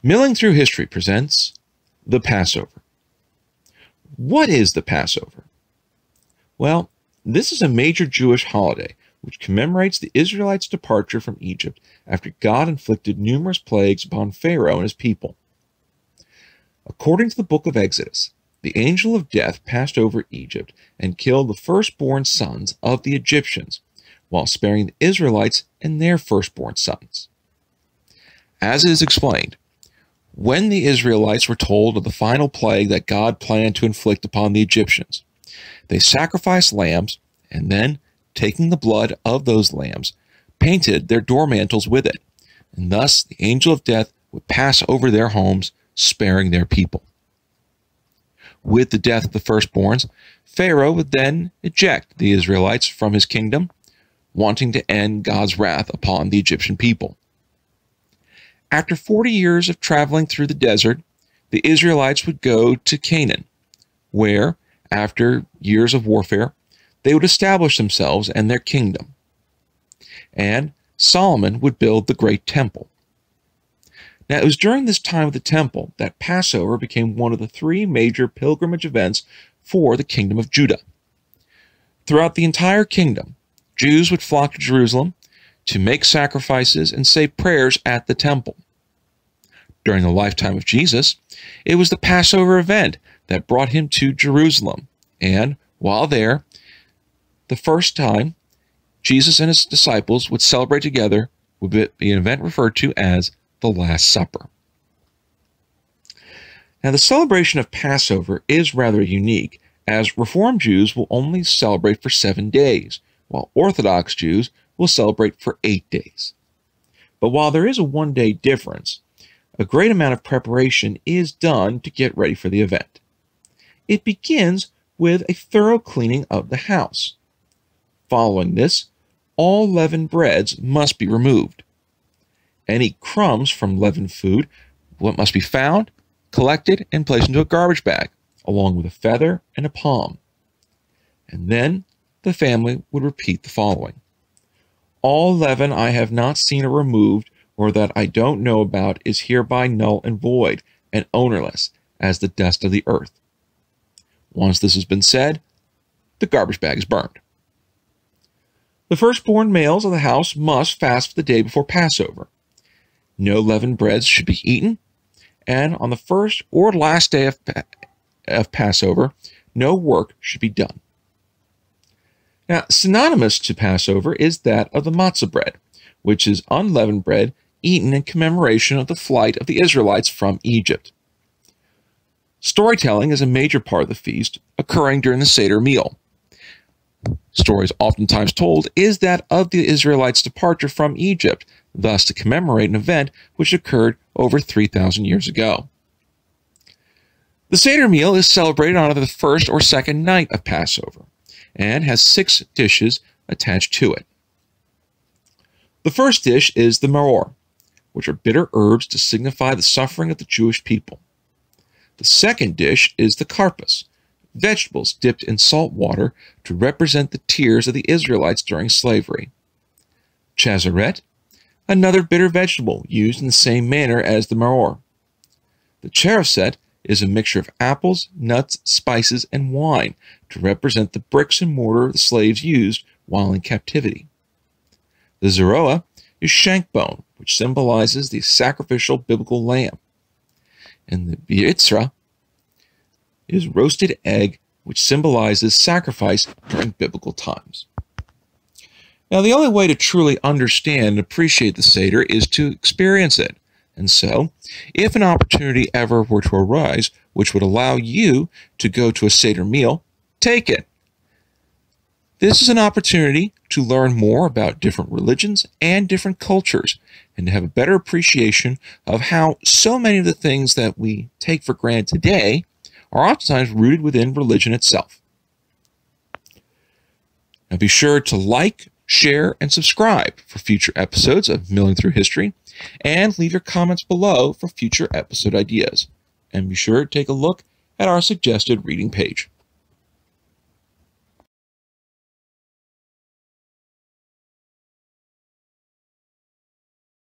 Milling Through History presents the Passover. What is the Passover? Well, this is a major Jewish holiday which commemorates the Israelites' departure from Egypt after God inflicted numerous plagues upon Pharaoh and his people. According to the book of Exodus, the angel of death passed over Egypt and killed the firstborn sons of the Egyptians, while sparing the Israelites and their firstborn sons. As it is explained, when the Israelites were told of the final plague that God planned to inflict upon the Egyptians, they sacrificed lambs and then, taking the blood of those lambs, painted their door mantles with it, and thus the angel of death would pass over their homes, sparing their people. With the death of the firstborns, Pharaoh would then eject the Israelites from his kingdom, wanting to end God's wrath upon the Egyptian people. After 40 years of traveling through the desert, the Israelites would go to Canaan, where, after years of warfare, they would establish themselves and their kingdom. And Solomon would build the great temple. Now, it was during this time of the temple that Passover became one of the three major pilgrimage events for the kingdom of Judah. Throughout the entire kingdom, Jews would flock to Jerusalem to make sacrifices and say prayers at the temple. During the lifetime of Jesus, it was the Passover event that brought him to Jerusalem, and while there, the first time Jesus and his disciples would celebrate together would be an event referred to as the Last Supper. Now, the celebration of Passover is rather unique, as Reformed Jews will only celebrate for 7 days, while Orthodox Jews will celebrate for 8 days. But while there is a 1-day difference, a great amount of preparation is done to get ready for the event. It begins with a thorough cleaning of the house. Following this, all leavened breads must be removed. Any crumbs from leavened food must be found, collected, and placed into a garbage bag, along with a feather and a palm. And then the family would repeat the following: all leaven I have not seen or removed, or that I don't know about, is hereby null and void, and ownerless, as the dust of the earth. Once this has been said, the garbage bag is burned. The firstborn males of the house must fast for the day before Passover. No leavened breads should be eaten, and on the first or last day of Passover, no work should be done. Now, synonymous to Passover is that of the matzah bread, which is unleavened bread eaten in commemoration of the flight of the Israelites from Egypt. Storytelling is a major part of the feast, occurring during the Seder meal. Stories oftentimes told is that of the Israelites' departure from Egypt, thus to commemorate an event which occurred over 3,000 years ago. The Seder meal is celebrated on the first or second night of Passover, and has 6 dishes attached to it. The first dish is the maror, which are bitter herbs to signify the suffering of the Jewish people. The second dish is the karpas, vegetables dipped in salt water to represent the tears of the Israelites during slavery. Chazaret, another bitter vegetable used in the same manner as the maror. The charoset is a mixture of apples, nuts, spices, and wine to represent the bricks and mortar the slaves used while in captivity. The zeroah is shank bone, which symbolizes the sacrificial biblical lamb. And the bitzra is roasted egg, which symbolizes sacrifice during biblical times. Now, the only way to truly understand and appreciate the Seder is to experience it. And so, if an opportunity ever were to arise which would allow you to go to a Seder meal, take it. This is an opportunity to learn more about different religions and different cultures, and to have a better appreciation of how so many of the things that we take for granted today are oftentimes rooted within religion itself. Now be sure to like, share, and subscribe for future episodes of Milling Through History, and leave your comments below for future episode ideas. And be sure to take a look at our suggested reading page.